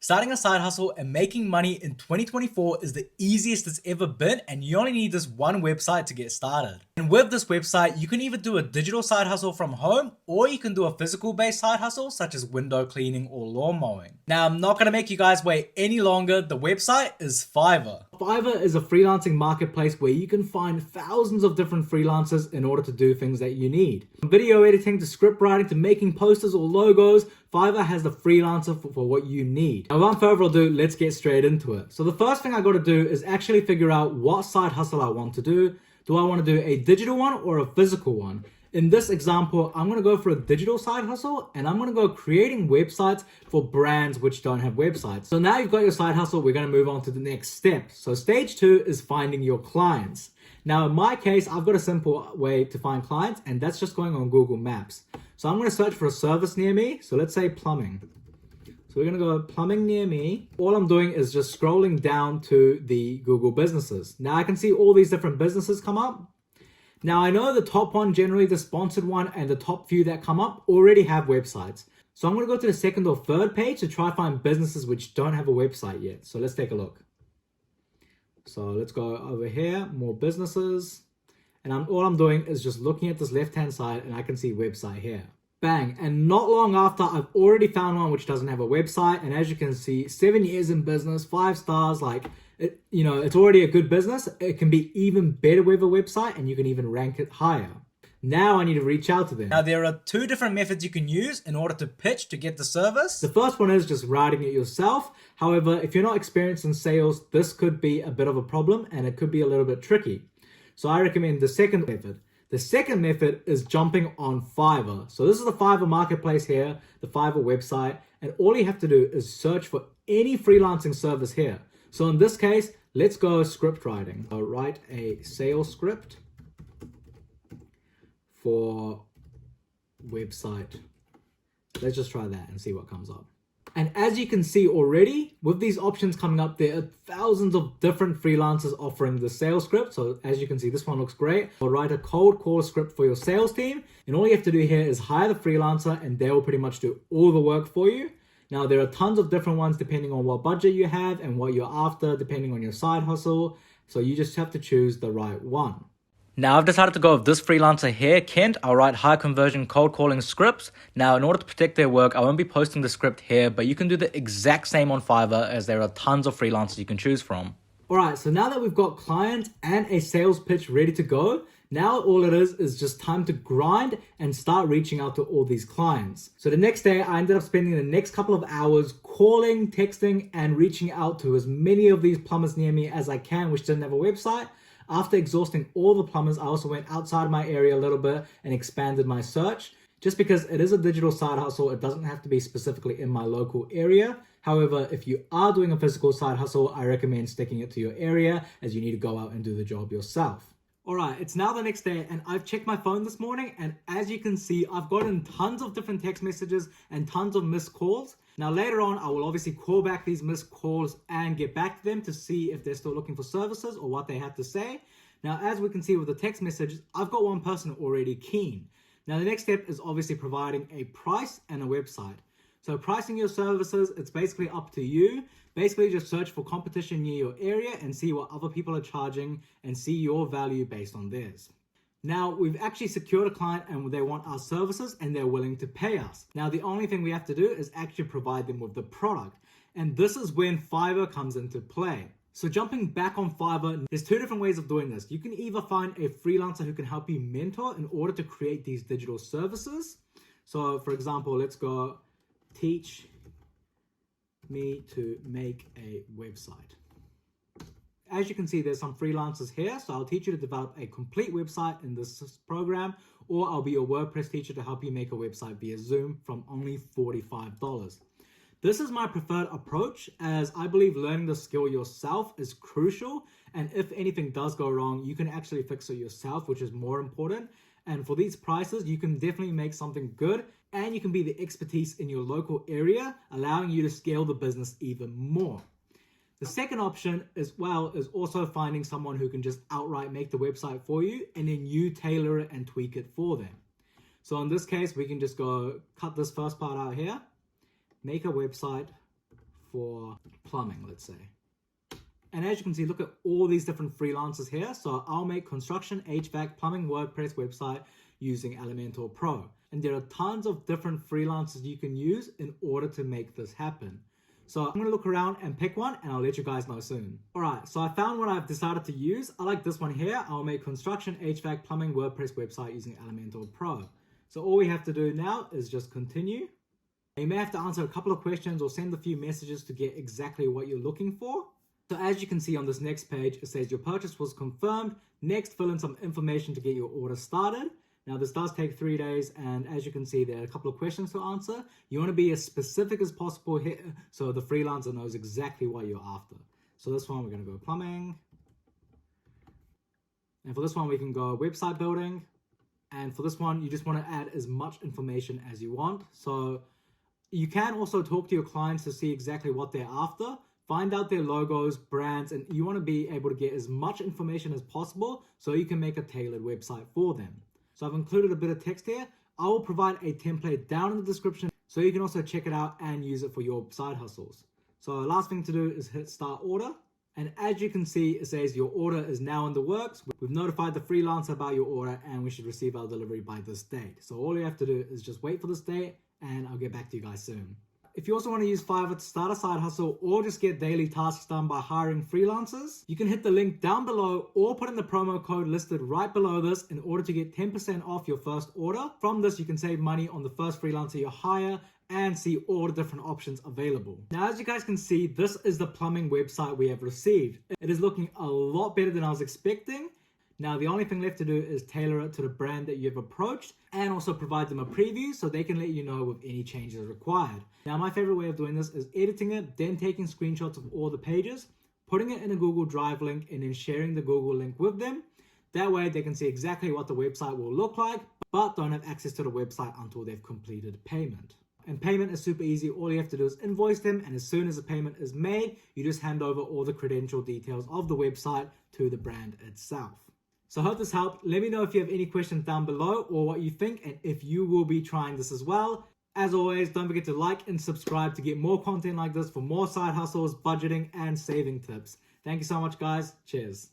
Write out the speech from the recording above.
Starting a side hustle and making money in 2024 is the easiest it's ever been, and you only need this one website to get started. And with this website, you can either do a digital side hustle from home, or you can do a physical based side hustle such as window cleaning or lawn mowing. Now, I'm not going to make you guys wait any longer. The website is Fiverr. Fiverr is a freelancing marketplace where you can find thousands of different freelancers in order to do things that you need. From video editing to script writing to making posters or logos, Fiverr has the freelancer for what you need. Now, without further ado, let's get straight into it. So the first thing I got to do is actually figure out what side hustle I want to do. Do I want to do a digital one or a physical one? In this example, I'm going to go for a digital side hustle, and I'm going to go creating websites for brands which don't have websites. So now you've got your side hustle, we're going to move on to the next step. So stage 2 is finding your clients. Now in my case, I've got a simple way to find clients, and that's just going on Google Maps. So I'm going to search for a service near me. So let's say plumbing. So we're going to go plumbing near me. All I'm doing is just scrolling down to the Google businesses. Now I can see all these different businesses come up. Now I know the top one, generally the sponsored one, and the top few that come up already have websites. So I'm going to go to the second or third page to try find businesses which don't have a website yet. So let's take a look. So let's go over here, more businesses. And all I'm doing is just looking at this left-hand side, and I can see website here. Bang. And not long after, I've already found one which doesn't have a website. And as you can see, 7 years in business, 5 stars, it's already a good business. It can be even better with a website, and you can even rank it higher. Now I need to reach out to them. Now there are 2 different methods you can use in order to pitch to get the service. The first one is just writing it yourself. However, if you're not experienced in sales, this could be a bit of a problem, and it could be a little bit tricky. So I recommend the second method. The second method is jumping on Fiverr. So this is the Fiverr marketplace here, the Fiverr website, and all you have to do is search for any freelancing service here. So in this case, let's go script writing. I'll write a sales script for website. Let's just try that and see what comes up. And as you can see already, with these options coming up, there are thousands of different freelancers offering the sales script. So as you can see, this one looks great. I'll write a cold call script for your sales team. And all you have to do here is hire the freelancer, and they will pretty much do all the work for you. Now, there are tons of different ones depending on what budget you have and what you're after, depending on your side hustle. So you just have to choose the right one. Now I've decided to go with this freelancer here, Kent. I'll write high conversion cold calling scripts. Now in order to protect their work, I won't be posting the script here, but you can do the exact same on Fiverr, as there are tons of freelancers you can choose from. Alright, so now that we've got clients and a sales pitch ready to go, now all it is just time to grind and start reaching out to all these clients. So the next day, I ended up spending the next couple of hours calling, texting, and reaching out to as many of these plumbers near me as I can, which didn't have a website. After exhausting all the plumbers, I also went outside my area a little bit and expanded my search. Just because it is a digital side hustle, it doesn't have to be specifically in my local area. However, if you are doing a physical side hustle, I recommend sticking it to your area, as you need to go out and do the job yourself. Alright, it's now the next day, and I've checked my phone this morning, and as you can see, I've gotten tons of different text messages and tons of missed calls. Now later on, I will obviously call back these missed calls and get back to them to see if they're still looking for services or what they have to say. Now, as we can see with the text messages, I've got one person already keen. Now the next step is obviously providing a price and a website. So pricing your services, it's basically up to you. Basically just search for competition near your area and see what other people are charging and see your value based on theirs. Now, we've actually secured a client and they want our services and they're willing to pay us. Now, the only thing we have to do is actually provide them with the product. And this is when Fiverr comes into play. So jumping back on Fiverr, there's 2 different ways of doing this. You can either find a freelancer who can help you mentor in order to create these digital services. So for example, let's go teach me to make a website. As you can see, there's some freelancers here. So I'll teach you to develop a complete website in this program, or I'll be your WordPress teacher to help you make a website via Zoom from only $45. This is my preferred approach, as I believe learning the skill yourself is crucial. And if anything does go wrong, you can actually fix it yourself, which is more important. And for these prices, you can definitely make something good, and you can be the expertise in your local area, allowing you to scale the business even more. The second option as well is also finding someone who can just outright make the website for you, and then you tailor it and tweak it for them. So in this case, we can just go cut this first part out here, make a website for plumbing, let's say. And as you can see, look at all these different freelancers here. So I'll make construction, HVAC, plumbing, WordPress website using Elementor Pro. And there are tons of different freelancers you can use in order to make this happen. So I'm gonna look around and pick one and I'll let you guys know soon. All right, so I found what I've decided to use. I like this one here. I'll make construction, HVAC, plumbing, WordPress website using Elementor Pro. So all we have to do now is just continue. You may have to answer a couple of questions or send a few messages to get exactly what you're looking for. So as you can see on this next page, it says your purchase was confirmed. Next, fill in some information to get your order started. Now this does take 3 days, and as you can see, there are a couple of questions to answer. You want to be as specific as possible here so the freelancer knows exactly what you're after. So this one, we're going to go plumbing. And for this one, we can go website building. And for this one, you just want to add as much information as you want. So you can also talk to your clients to see exactly what they're after. Find out their logos, brands, and you want to be able to get as much information as possible so you can make a tailored website for them. So I've included a bit of text here. I will provide a template down in the description so you can also check it out and use it for your side hustles. So the last thing to do is hit start order. And as you can see, it says your order is now in the works. We've notified the freelancer about your order and we should receive our delivery by this date. So all you have to do is just wait for this date and I'll get back to you guys soon. If you also want to use Fiverr to start a side hustle or just get daily tasks done by hiring freelancers, you can hit the link down below or put in the promo code listed right below this in order to get 10% off your first order. From this, you can save money on the first freelancer you hire and see all the different options available. Now, as you guys can see, this is the plumbing website we have received. It is looking a lot better than I was expecting. Now, the only thing left to do is tailor it to the brand that you've approached and also provide them a preview so they can let you know if any changes are required. Now, my favorite way of doing this is editing it, then taking screenshots of all the pages, putting it in a Google Drive link, and then sharing the Google link with them. That way, they can see exactly what the website will look like, but don't have access to the website until they've completed payment. And payment is super easy. All you have to do is invoice them, and as soon as the payment is made, you just hand over all the credential details of the website to the brand itself. So I hope this helped. Let me know if you have any questions down below or what you think and if you will be trying this as well. As always, don't forget to like and subscribe to get more content like this for more side hustles, budgeting, and saving tips. Thank you so much, guys. Cheers.